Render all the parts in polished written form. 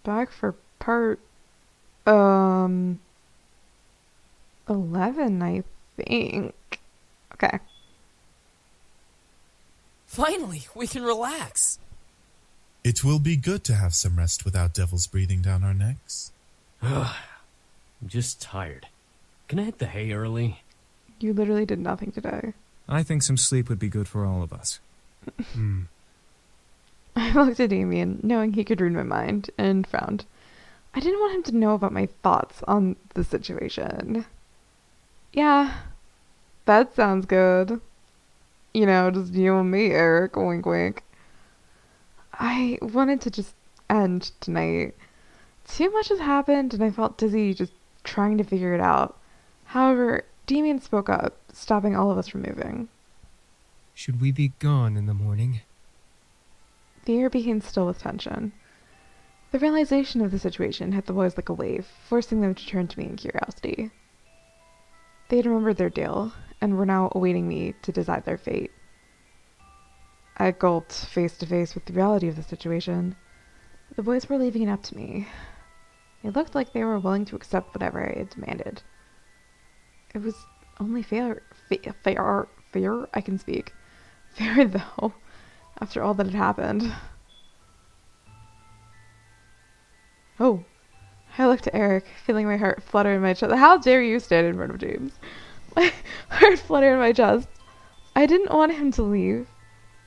back for part, um, 11, I think. Okay. Finally, we can relax. It will be good to have some rest without devils breathing down our necks. I'm just tired. Can I hit the hay early? You literally did nothing today. I think some sleep would be good for all of us. I looked at Damien, knowing he could read my mind, and frowned. I didn't want him to know about my thoughts on the situation. Yeah, that sounds good. You know, just you and me, Eric, wink wink. I wanted to just end tonight. Too much has happened, and I felt dizzy just trying to figure it out. However, Damien spoke up, stopping all of us from moving. Should we be gone in the morning? The air became still with tension. The realization of the situation hit the boys like a wave, forcing them to turn to me in curiosity. They had remembered their deal, and were now awaiting me to decide their fate. I gulped, face to face with the reality of the situation. The boys were leaving it up to me. It looked like they were willing to accept whatever I had demanded. It was only fair, I can speak. Fair, though, after all that had happened. Oh, I looked at Eric, feeling my heart flutter in my chest. How dare you stand in front of James? My heart fluttered in my chest. I didn't want him to leave,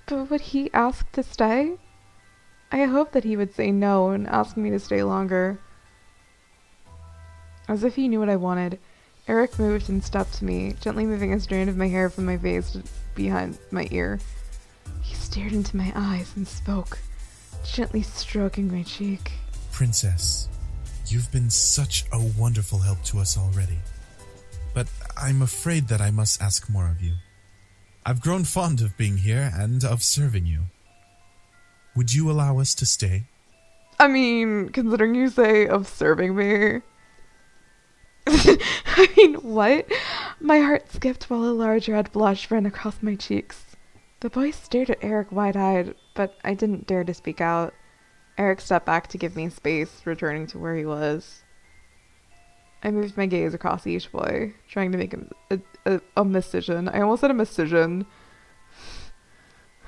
but would he ask to stay? I hoped that he would say no and ask me to stay longer. As if he knew what I wanted, Eric moved and stepped to me, gently moving a strand of my hair from my face to behind my ear. He stared into my eyes and spoke, gently stroking my cheek. Princess, you've been such a wonderful help to us already. But I'm afraid that I must ask more of you. I've grown fond of being here and of serving you. Would you allow us to stay? I mean, considering you say of serving me. I mean, what? My heart skipped while a large red blush ran across my cheeks. The boy stared at Eric wide-eyed, but I didn't dare to speak out. Eric stepped back to give me space, returning to where he was. I moved my gaze across each boy, trying to make a decision. I almost said a decision.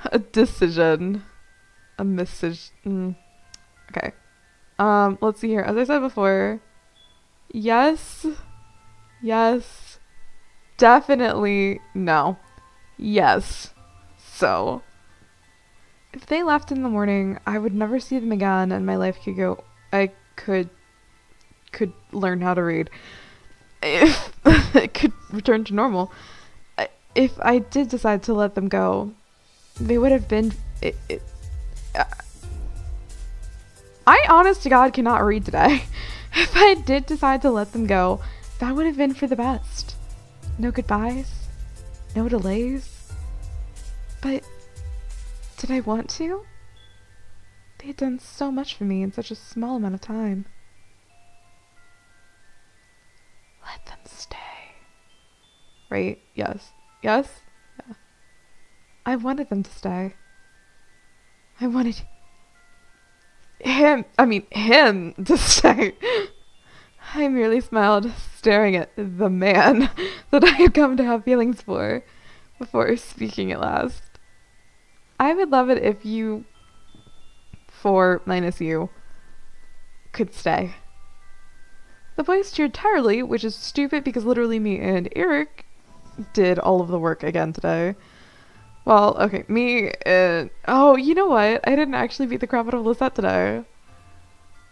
A decision. A decision. Okay. Let's see here. As I said before, yes. Yes. Definitely no. Yes. So, if they left in the morning, I would never see them again, and my life could go. I could learn how to read. If it could return to normal. If I did decide to let them go, they would have been. I, honest to God, cannot read today. If I did decide to let them go, that would have been for the best. No goodbyes, no delays. But did I want to? They had done so much for me in such a small amount of time. Let them stay. Right? Yes. Yes? Yeah. I wanted them to stay. I wanted him to stay. I merely smiled, staring at the man that I had come to have feelings for, before speaking at last. I would love it if you, minus you, could stay. The boys cheered tirelessly, which is stupid because literally me and Eric did all of the work again today. Well, okay, me and... Oh, you know what? I didn't actually beat the crap out of Lisette today.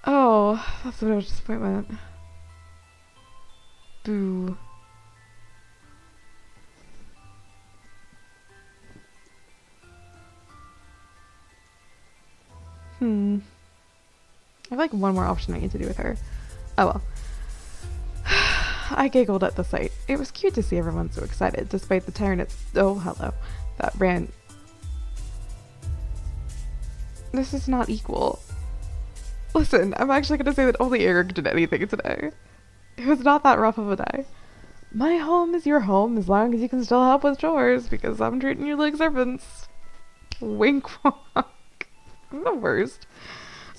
Oh, that's what a disappointment. Boo. I have like one more option I need to do with her. Oh well. I giggled at the sight. It was cute to see everyone so excited, despite the tyrant that ran. This is not equal. Listen, I'm actually gonna say that only Eric did anything today. It was not that rough of a day. My home is your home as long as you can still help with chores, because I'm treating you like servants. Wink wonk. I'm the worst.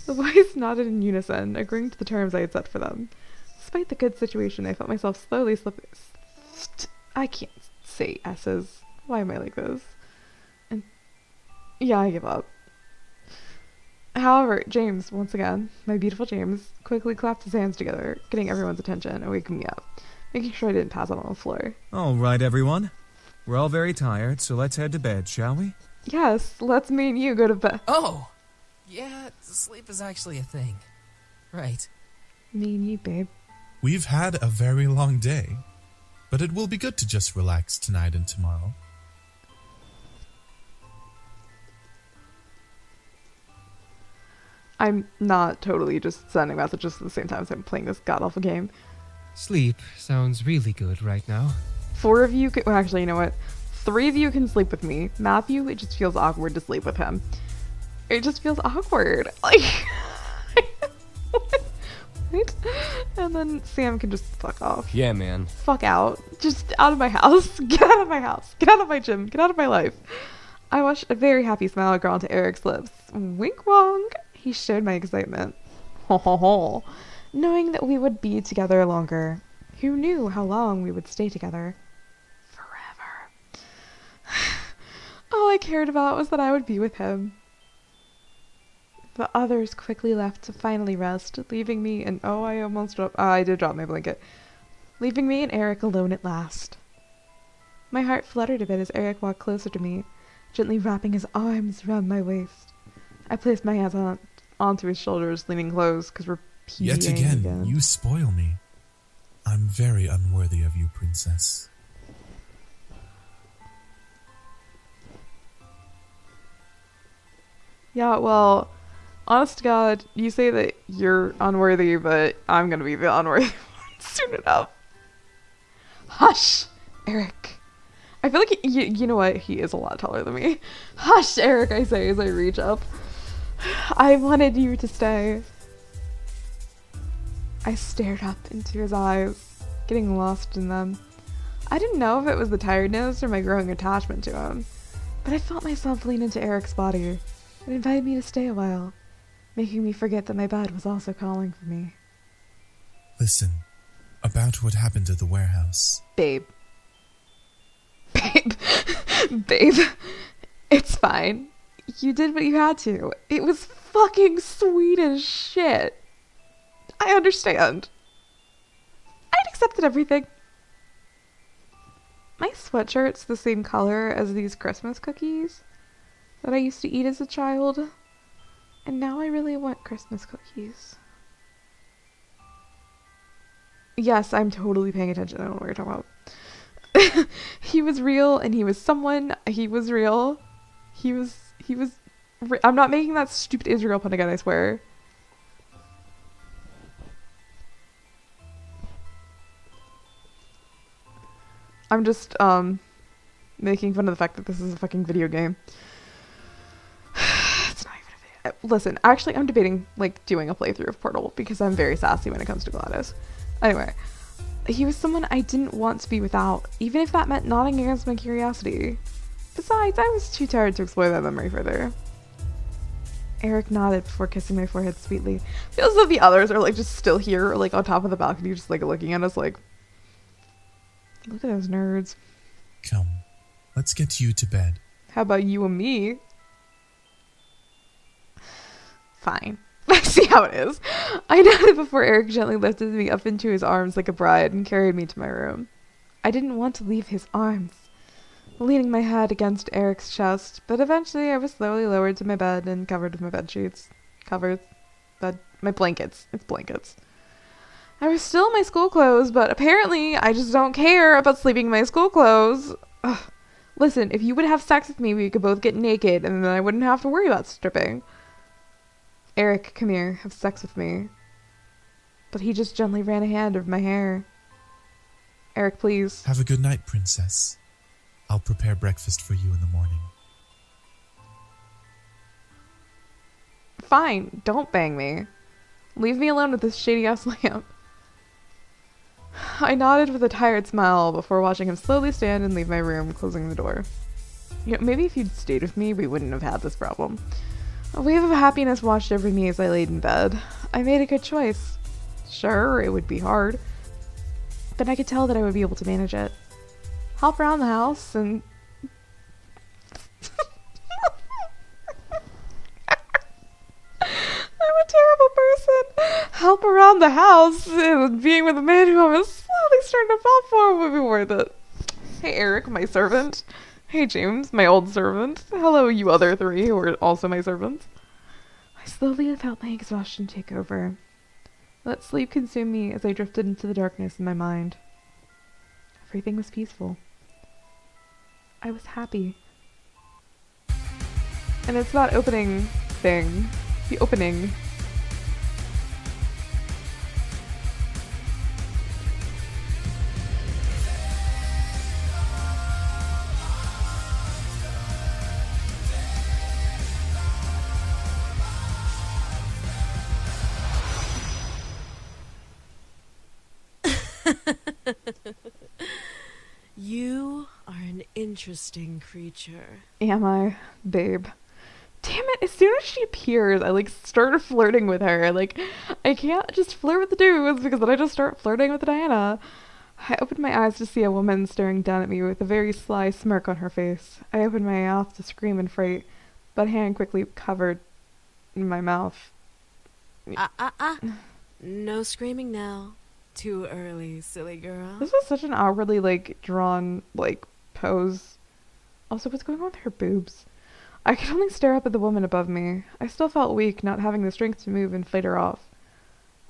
The boys nodded in unison, agreeing to the terms I had set for them. Despite the good situation, I felt myself slowly slipping. I can't say S's. Why am I like this? And yeah, I give up. However, James, once again, my beautiful James, quickly clapped his hands together, getting everyone's attention and waking me up, making sure I didn't pass out on the floor. All right, everyone. We're all very tired, so let's head to bed, shall we? Yes, let's me and you go to bed. Oh! Yeah, sleep is actually a thing. Right. Me and you, babe. We've had a very long day, but it will be good to just relax tonight and tomorrow. I'm not totally just sending messages at the same time as I'm playing this god-awful game. Sleep sounds really good right now. 4 of you can, well, actually, you know what? 3 of you can sleep with me. Matthew, it just feels awkward to sleep with him. It just feels awkward. Like, what? And then Sam can just fuck off. Yeah, man. Fuck out. Just out of my house. Get out of my house. Get out of my gym. Get out of my life. I watched a very happy smile grow onto Eric's lips. Wink wong. He shared my excitement. Ho ho ho. Knowing that we would be together longer. Who knew how long we would stay together? Forever. All I cared about was that I would be with him. The others quickly left to finally rest, leaving me and I did drop my blanket. Leaving me and Eric alone at last. My heart fluttered a bit as Eric walked closer to me, gently wrapping his arms around my waist. I placed my hands onto his shoulders, leaning close, because we're peeing Yet again, you spoil me. I'm very unworthy of you, princess. Yeah, well, honest to God, you say that you're unworthy, but I'm gonna be the unworthy one soon enough. Hush, Eric. I feel like you know what? He is a lot taller than me. Hush, Eric, I say as I reach up. I wanted you to stay. I stared up into his eyes, getting lost in them. I didn't know if it was the tiredness or my growing attachment to him, but I felt myself lean into Eric's body and invited me to stay a while, making me forget that my bed was also calling for me. Listen, about what happened at the warehouse. Babe. Babe. It's fine. You did what you had to. It was fucking sweet as shit. I understand. I'd accepted everything. My sweatshirt's the same color as these Christmas cookies that I used to eat as a child. And now I really want Christmas cookies. Yes, I'm totally paying attention. I don't know what you're talking about. He was real and he was someone. He was real. I'm not making that stupid Israel pun again, I swear. I'm just, making fun of the fact that this is a fucking video game. It's not even a video. Listen, actually, I'm debating, like, doing a playthrough of Portal because I'm very sassy when it comes to Gladys. Anyway, he was someone I didn't want to be without, even if that meant nodding against my curiosity. Besides, I was too tired to explore that memory further. Eric nodded before kissing my forehead sweetly. Feels as though the others are, like, just still here, like, on top of the balcony, just, like, looking at us, like, look at those nerds. Come, let's get you to bed. How about you and me? Fine. I see how it is. I nodded before Eric gently lifted me up into his arms like a bride and carried me to my room. I didn't want to leave his arms, leaning my head against Eric's chest, but eventually I was slowly lowered to my bed and covered with my bed sheets. My blankets. It's blankets. I was still in my school clothes, but apparently I just don't care about sleeping in my school clothes. Ugh. Listen, if you would have sex with me, we could both get naked, and then I wouldn't have to worry about stripping. Eric, come here, have sex with me. But he just gently ran a hand over my hair. Eric, please. Have a good night, princess. I'll prepare breakfast for you in the morning. Fine, don't bang me. Leave me alone with this shady-ass lamp. I nodded with a tired smile before watching him slowly stand and leave my room, closing the door. You know, maybe if you'd stayed with me, we wouldn't have had this problem. A wave of happiness washed over me as I laid in bed. I made a good choice. Sure, it would be hard, but I could tell that I would be able to manage it. Help around the house and... I'm a terrible person. Help around the house and being with a man who I was slowly starting to fall for would be worth it. Hey, Eric, my servant. Hey, James, my old servant. Hello, you other three who are also my servants. I slowly felt my exhaustion take over. Let sleep consume me as I drifted into the darkness in my mind. Everything was peaceful. I was happy. And it's that opening thing. The opening. You are an interesting creature. Am I, babe? Damn it, as soon as she appears, I started flirting with her. I can't just flirt with the dudes because then I just start flirting with Diana. I opened my eyes to see a woman staring down at me with a very sly smirk on her face. I opened my mouth to scream in fright, but a hand quickly covered my mouth. No screaming now. Too early, silly girl. This was such an awkwardly, drawn, pose. Also, what's going on with her boobs? I could only stare up at the woman above me. I still felt weak, not having the strength to move and fight her off.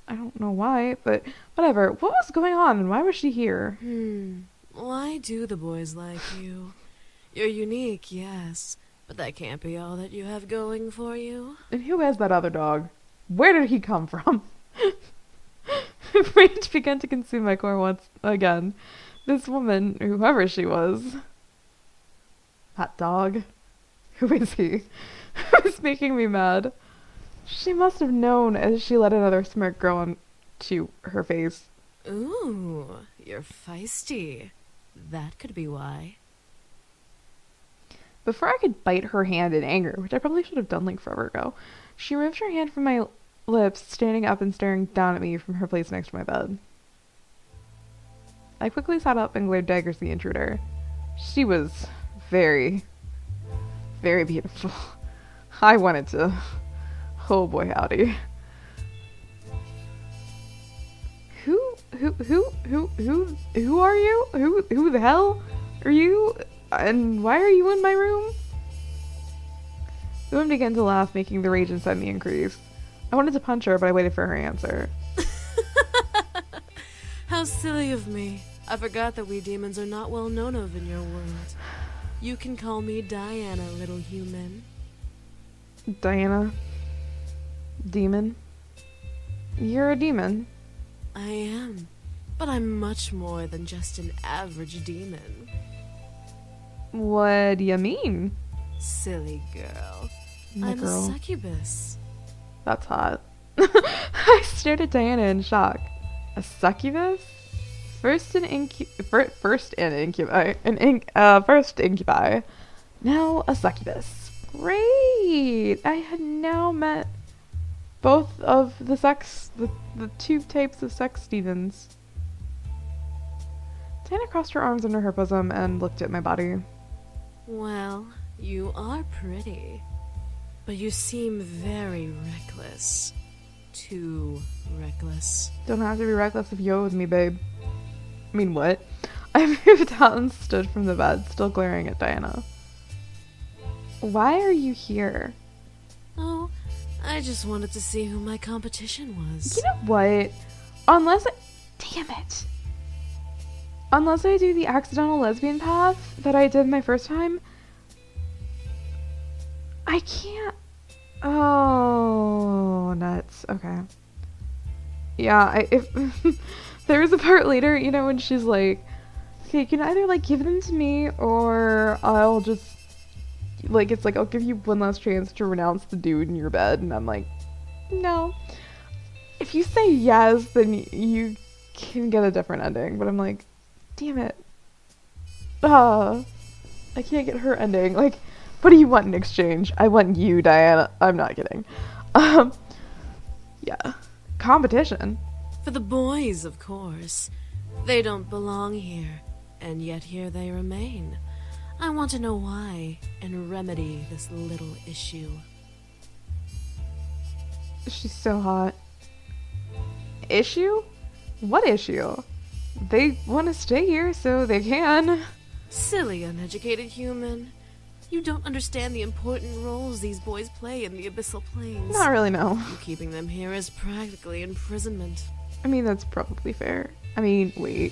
I don't know why, but whatever. What was going on, and why was she here? Why do the boys like you? You're unique, yes, but that can't be all that you have going for you. And who is that other dog? Where did he come from? Rage began to consume my core once again. This woman, whoever she was. That dog. Who is he? It's making me mad. She must have known as she let another smirk grow onto her face. Ooh, you're feisty. That could be why. Before I could bite her hand in anger, which I probably should have done forever ago, she removed her hand from my lips, standing up and staring down at me from her place next to my bed. I quickly sat up and glared daggers at the intruder. She was very, very beautiful. I wanted to... Oh boy, howdy. Who are you? Who the hell are you? And why are you in my room? The woman began to laugh, making the rage inside me increase. I wanted to punch her, but I waited for her answer. How silly of me. I forgot that we demons are not well known of in your world. You can call me Diana, little human. Diana? Demon? You're a demon. I am, but I'm much more than just an average demon. What do you mean? Silly girl. My I'm girl. a succubus. That's hot. I stared at Diana in shock. A succubus? First incubi. Now a succubus. Great! I had now met both of the two types of sex demons. Diana crossed her arms under her bosom and looked at my body. Well, you are pretty, but you seem very reckless. Too reckless. Don't have to be reckless if you're with me, babe. I mean, what? I moved out and stood from the bed, still glaring at Diana. Why are you here? Oh, I just wanted to see who my competition was. You know what? Damn it. Unless I do the accidental lesbian path that I did my first time, I can't. Oh, nuts. Okay. Yeah, if there was a part later, when she's like, okay, you can either give them to me or I'll just it's I'll give you one last chance to renounce the dude in your bed, and I'm like, no. If you say yes, then you can get a different ending, but I'm like, damn it. I can't get her ending. What do you want in exchange? I want you, Diana. I'm not kidding. Yeah. Competition. For the boys, of course. They don't belong here, and yet here they remain. I want to know why, and remedy this little issue. She's so hot. Issue? What issue? They want to stay here, so they can. Silly, uneducated human. You don't understand the important roles these boys play in the abyssal planes. Not really, no. You keeping them here is practically imprisonment. I mean, that's probably fair. I mean, wait.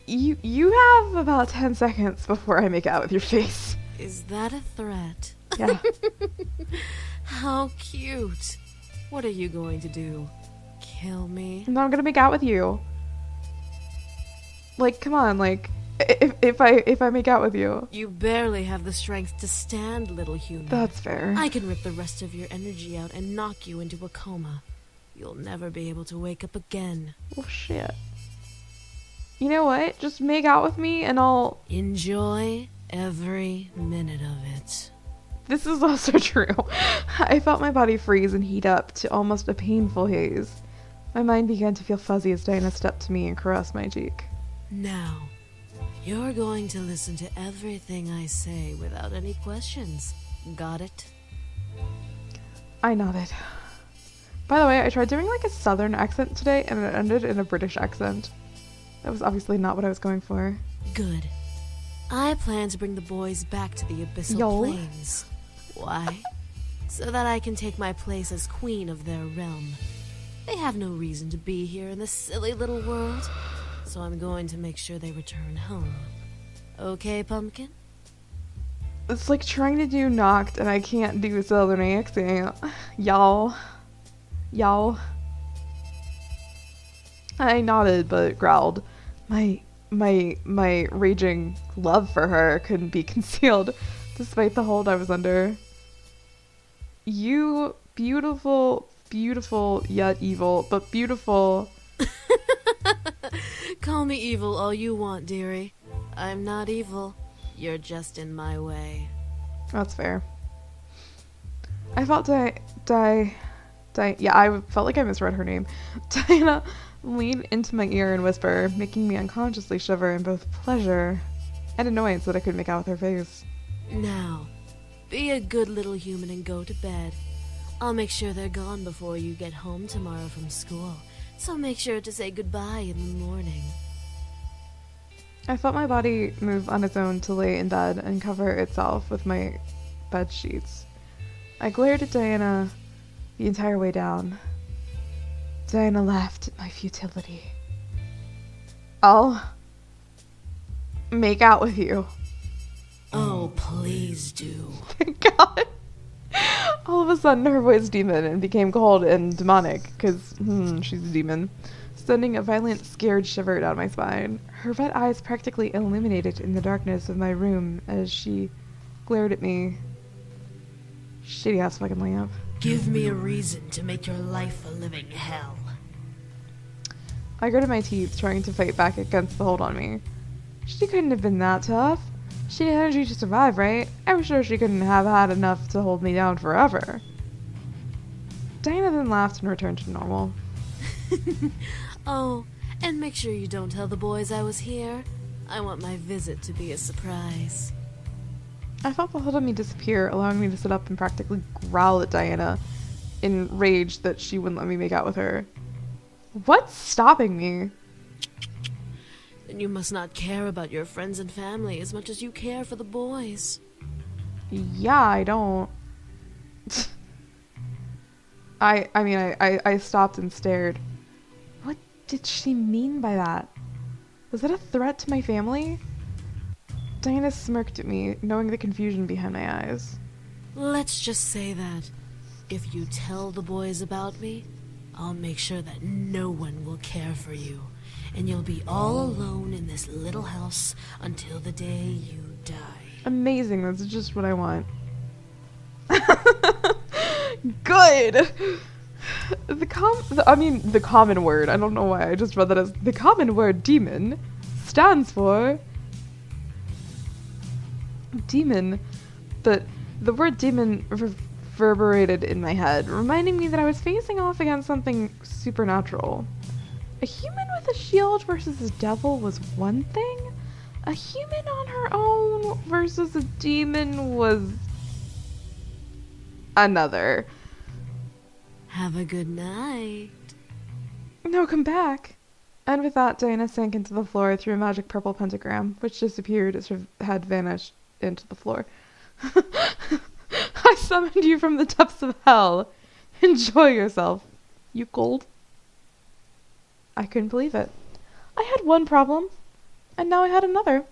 You have about 10 seconds before I make out with your face. Is that a threat? Yeah. How cute. What are you going to do? Kill me? No, I'm gonna make out with you. Like, come on, like, if I make out with you. You barely have the strength to stand, little human. That's fair. I can rip the rest of your energy out and knock you into a coma. You'll never be able to wake up again. Well, shit. You know what? Just make out with me and I'll... Enjoy every minute of it. This is also true. I felt my body freeze and heat up to almost a painful haze. My mind began to feel fuzzy as Diana stepped to me and caressed my cheek. Now, you're going to listen to everything I say without any questions. Got it? I nodded. By the way, I tried doing like a southern accent today and it ended in a British accent. That was obviously not what I was going for. Good. I plan to bring the boys back to the abyssal Yo. planes. Why? So that I can take my place as queen of their realm. They have no reason to be here in this silly little world, so I'm going to make sure they return home. Okay, Pumpkin? It's like trying to do knocked and I can't do a southern accent. Y'all. I nodded but growled. My raging love for her couldn't be concealed despite the hold I was under. You beautiful, yet evil, but beautiful. Call me evil all you want, dearie. I'm not evil. You're just in my way. That's fair. I felt yeah, I felt like I misread her name. Diana leaned into my ear and whisper, making me unconsciously shiver in both pleasure and annoyance that I could make out with her face. Now, be a good little human and go to bed. I'll make sure they're gone before you get home tomorrow from school, so make sure to say goodbye in the morning. I felt my body move on its own to lay in bed and cover itself with my bed sheets. I glared at Diana the entire way down. Diana laughed at my futility. I'll make out with you. Oh, please do. Thank God. All of a sudden, her voice deepened and became cold and demonic, because, she's a demon, sending a violent, scared shiver down my spine. Her red eyes practically illuminated in the darkness of my room as she glared at me. Shitty-ass fucking lamp. Give me a reason to make your life a living hell. I gritted my teeth, trying to fight back against the hold on me. She couldn't have been that tough. She had energy to survive, right? I was sure she couldn't have had enough to hold me down forever. Diana then laughed and returned to normal. Oh, and make sure you don't tell the boys I was here. I want my visit to be a surprise. I felt the hold on me disappear, allowing me to sit up and practically growl at Diana in rage that she wouldn't let me make out with her. What's stopping me? Then you must not care about your friends and family as much as you care for the boys. Yeah, I don't. I stopped and stared. What did she mean by that? Was that a threat to my family? Diana smirked at me, knowing the confusion behind my eyes. Let's just say that if you tell the boys about me, I'll make sure that no one will care for you, and you'll be all alone in this little house until the day you die. Amazing, that's just what I want. Good! The common word, I don't know why I just read that as the common word demon stands for demon, but the word demon reverberated in my head, reminding me that I was facing off against something supernatural. A human with a shield versus a devil was one thing. A human on her own versus a demon was another. Have a good night. No, come back. And with that, Diana sank into the floor through a magic purple pentagram, which disappeared as her head vanished into the floor. I summoned you from the depths of hell. Enjoy yourself, you gold. I couldn't believe it. I had one problem, and now I had another.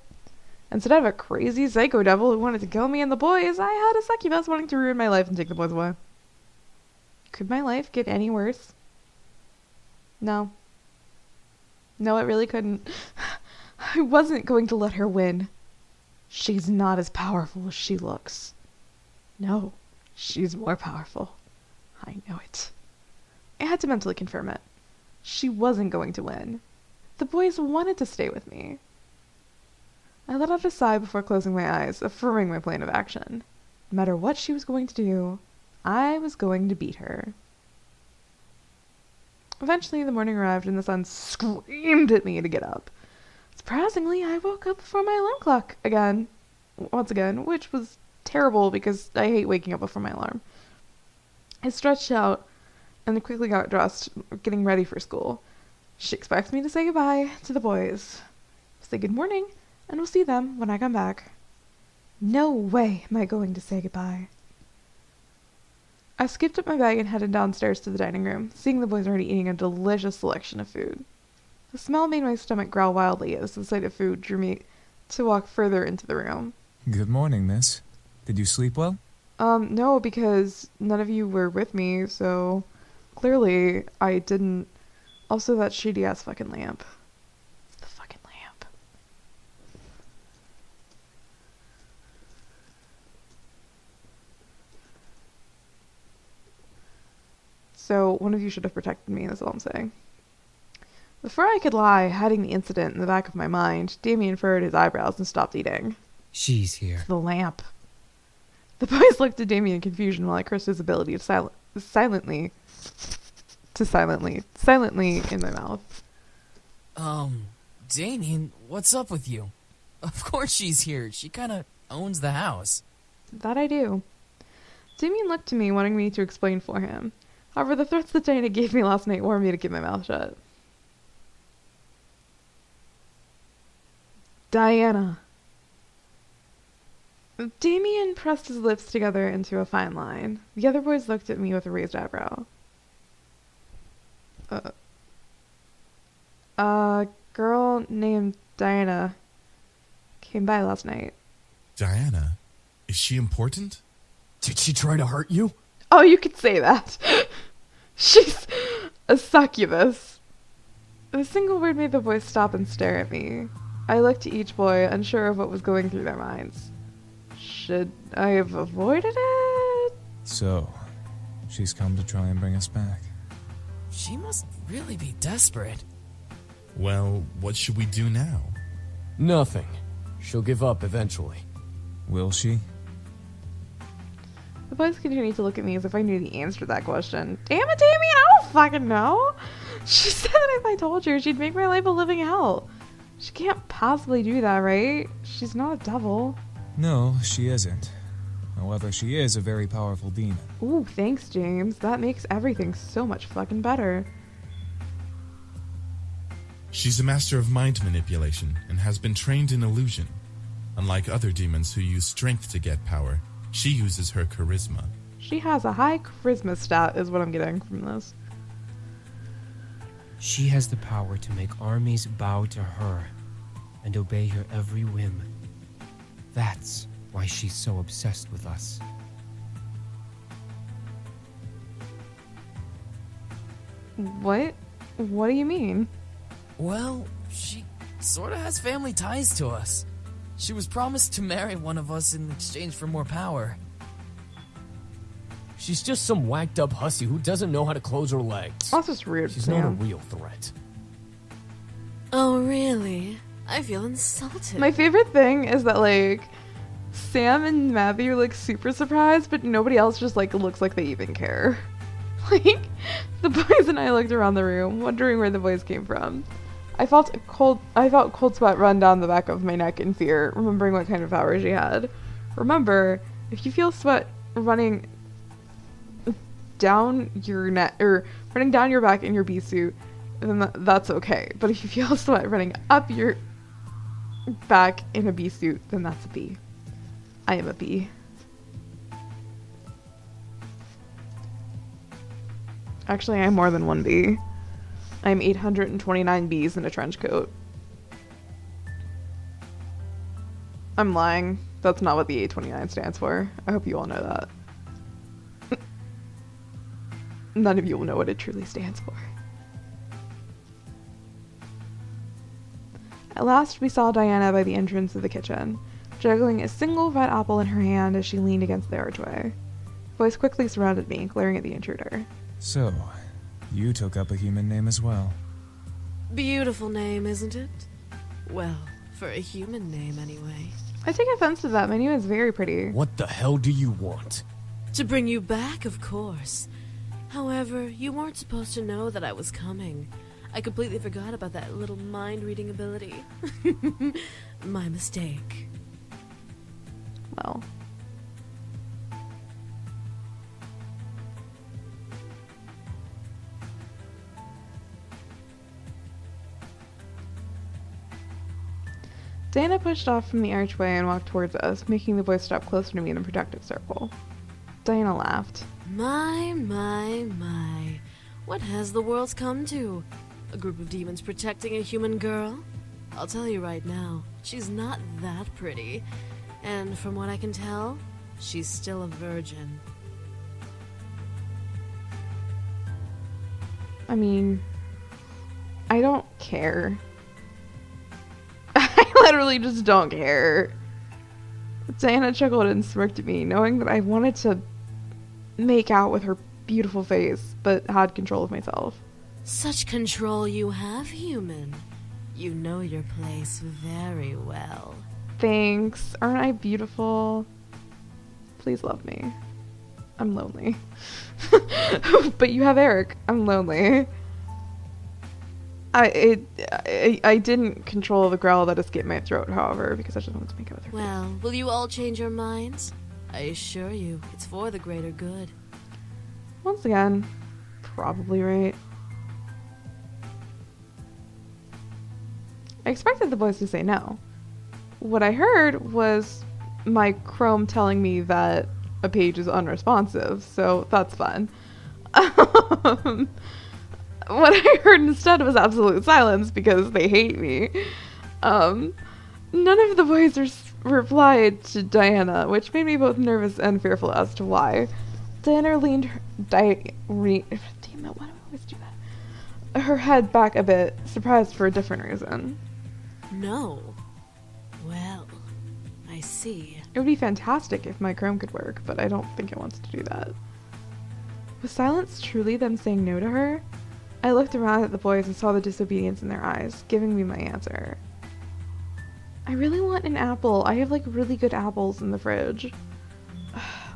Instead of a crazy psycho devil who wanted to kill me and the boys, I had a succubus wanting to ruin my life and take the boys away. Could my life get any worse? No. No, it really couldn't. I wasn't going to let her win. She's not as powerful as she looks. No, she's more powerful. I know it. I had to mentally confirm it. She wasn't going to win. The boys wanted to stay with me. I let out a sigh before closing my eyes, affirming my plan of action. No matter what she was going to do, I was going to beat her. Eventually, the morning arrived and the sun screamed at me to get up. Surprisingly, I woke up before my alarm clock once again, which was terrible because I hate waking up before my alarm. I stretched out and quickly got dressed, getting ready for school. She expects me to say goodbye to the boys. Say good morning, and we'll see them when I come back. No way am I going to say goodbye. I skipped up my bag and headed downstairs to the dining room, seeing the boys already eating a delicious selection of food. The smell made my stomach growl wildly as the sight of food drew me to walk further into the room. Good morning, miss. Did you sleep well? No, because none of you were with me, so clearly I didn't. Also, that shady-ass fucking lamp. It's the fucking lamp. So, one of you should have protected me, that's all I'm saying. Before I could lie, hiding the incident in the back of my mind, Damien furrowed his eyebrows and stopped eating. She's here. The lamp. The boys looked at Damien in confusion while I cursed his ability to silently in my mouth. Damien, what's up with you? Of course she's here. She kinda owns the house. That I do. Damien looked to me, wanting me to explain for him. However, the threats that Diana gave me last night warned me to keep my mouth shut. Diana. Damien pressed his lips together into a fine line. The other boys looked at me with a raised eyebrow. A girl named Diana came by last night. Diana? Is she important? Did she try to hurt you? Oh, you could say that. She's a succubus. The single word made the boys stop and stare at me. I looked at each boy, unsure of what was going through their minds. Should I have avoided it? So, she's come to try and bring us back. She must really be desperate. Well, what should we do now? Nothing. She'll give up eventually. Will she? The boys continued to look at me as if I knew the answer to that question. Damn it, Damien, I don't fucking know. She said that if I told her, she'd make my life a living hell. She can't possibly do that, right? She's not a devil. No, she isn't. However, she is a very powerful demon. Ooh, thanks, James. That makes everything so much fucking better. She's a master of mind manipulation and has been trained in illusion. Unlike other demons who use strength to get power, she uses her charisma. She has a high charisma stat, is what I'm getting from this. She has the power to make armies bow to her and obey her every whim. That's why she's so obsessed with us. What? What do you mean? Well, she sorta has family ties to us. She was promised to marry one of us in exchange for more power. She's just some whacked up hussy who doesn't know how to close her legs. That's just rude. She's Sam. not a real threat. Oh, really? I feel insulted. My favorite thing is that, like, Sam and Matthew look super surprised, but nobody else just like looks like they even care. Like, the boys and I looked around the room, wondering where the voice came from. I felt cold sweat run down the back of my neck in fear, remembering what kind of power she had. Remember, if you feel sweat running down your neck or running down your back in your bee suit, then that's okay. But if you feel sweat running up your back in a bee suit, then that's a bee. I am a bee. Actually, I'm more than one bee. I'm 829 bees in a trench coat. I'm lying. That's not what the 829 stands for. I hope you all know that. None of you will know what it truly stands for. At last, we saw Diana by the entrance of the kitchen, juggling a single red apple in her hand as she leaned against the archway. The voice quickly surrounded me, glaring at the intruder. So, you took up a human name as well. Beautiful name, isn't it? Well, for a human name, anyway. I take offense to that. My name is very pretty. What the hell do you want? To bring you back, of course. However, you weren't supposed to know that I was coming. I completely forgot about that little mind-reading ability. My mistake. Well. Diana pushed off from the archway and walked towards us, making the voice stop closer to me in a protective circle. Diana laughed. My. What has the world come to? A group of demons protecting a human girl? I'll tell you right now, she's not that pretty. And from what I can tell, she's still a virgin. I mean, I don't care. I literally just don't care. Diana chuckled and smirked at me, knowing that I wanted to make out with her beautiful face, but had control of myself. Such control you have, human. You know your place very well. Thanks. Aren't I beautiful? Please love me. I'm lonely. But you have Eric. I'm lonely. I didn't control the growl that escaped my throat, however, because I just wanted to make out with her. Well, will you all change your minds? I assure you, it's for the greater good. Once again, probably right. I expected the voice to say no. What I heard was my Chrome telling me that a page is unresponsive, so that's fun. What I heard instead was absolute silence because they hate me. None of the voices replied to Diana, which made me both nervous and fearful as to why. Diana leaned damn it, why do I always do that? Her head back a bit, surprised for a different reason. No. Well, I see. It would be fantastic if my Chrome could work, but I don't think it wants to do that. Was silence truly them saying no to her? I looked around at the boys and saw the disobedience in their eyes, giving me my answer. I really want an apple. I have like really good apples in the fridge.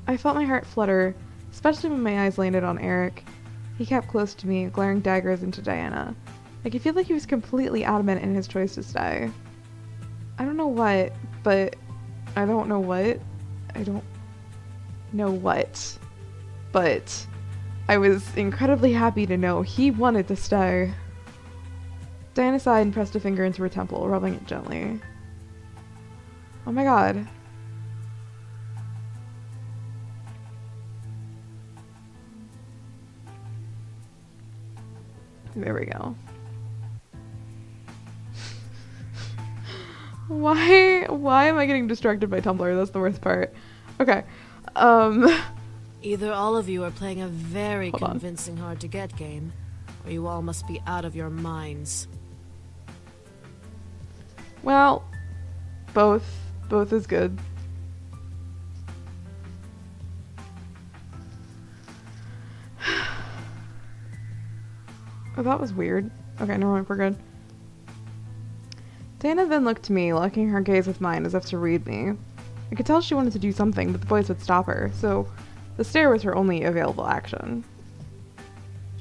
I felt my heart flutter, especially when my eyes landed on Eric. He kept close to me, glaring daggers into Diana. I could feel like he was completely adamant in his choice to stay. I don't know what, but I don't know what. I don't know what, but I was incredibly happy to know he wanted to stay. Diana sighed and pressed a finger into her temple, rubbing it gently. Oh my god. There we go. Why am I getting distracted by Tumblr? That's the worst part. Okay. Either all of you are playing a very Hold on. convincing hard-to-get game, or you all must be out of your minds. Well, both is good. Oh, that was weird. Okay, never mind, we're good. Dana then looked to me, locking her gaze with mine as if to read me. I could tell she wanted to do something, but the boys would stop her, so the stare was her only available action.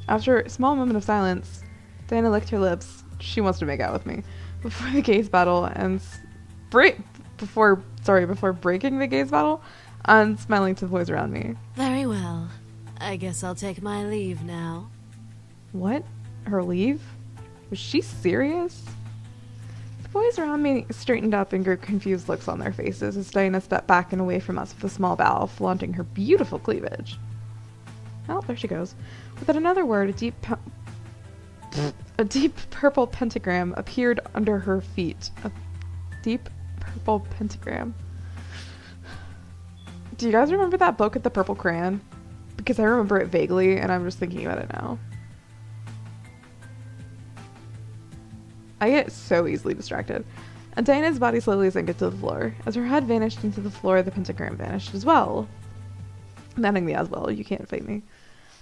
After a small moment of silence, Diana licked her lips. She wants to make out with me. Before the gaze battle and before breaking the gaze battle and smiling to the boys around me. Very well. I guess I'll take my leave now. What? Her leave? Was she serious? The boys around me straightened up and grew confused looks on their faces as Diana stepped back and away from us with a small bow, flaunting her beautiful cleavage. Oh, there she goes. Without another word, a deep purple pentagram appeared under her feet. A deep purple pentagram. Do you guys remember that book with the purple crayon? Because I remember it vaguely, and I'm just thinking about it now. I get so easily distracted. And Diana's body slowly sank into the floor. As her head vanished into the floor, the pentagram vanished as well. Netting me as well, you can't fight me.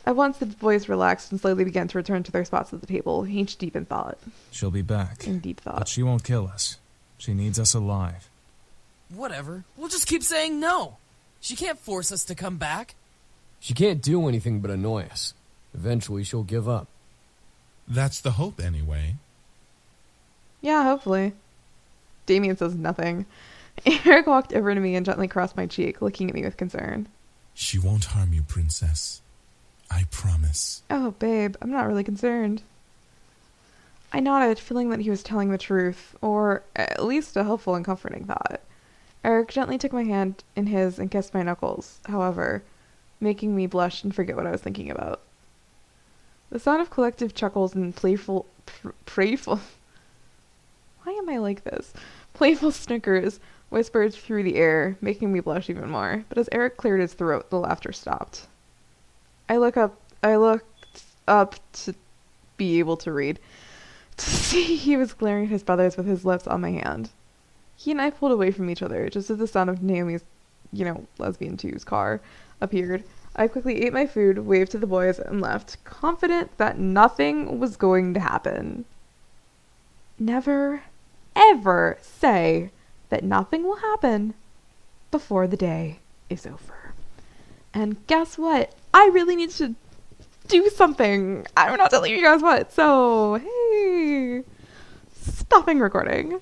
At once the boys relaxed and slowly began to return to their spots at the table, each deep in thought. She'll be back. In deep thought. But she won't kill us. She needs us alive. Whatever. We'll just keep saying no. She can't force us to come back. She can't do anything but annoy us. Eventually she'll give up. That's the hope, anyway. Yeah, hopefully. Damien says nothing. Eric walked over to me and gently crossed my cheek, looking at me with concern. She won't harm you, princess. I promise. Oh, babe, I'm not really concerned. I nodded, feeling that he was telling the truth, or at least a helpful and comforting thought. Eric gently took my hand in his and kissed my knuckles, however, making me blush and forget what I was thinking about. The sound of collective chuckles and playful... Why am I like this? Playful snickers whispered through the air, making me blush even more, but as Eric cleared his throat, the laughter stopped. I looked up to be able to read, to see he was glaring at his brothers with his lips on my hand. He and I pulled away from each other, just as the sound of Naomi's, lesbian two's car appeared. I quickly ate my food, waved to the boys, and left, confident that nothing was going to happen. Never, ever say that nothing will happen before the day is over. And guess what? I really need to do something. I'm not telling you guys what. So, hey, stopping recording.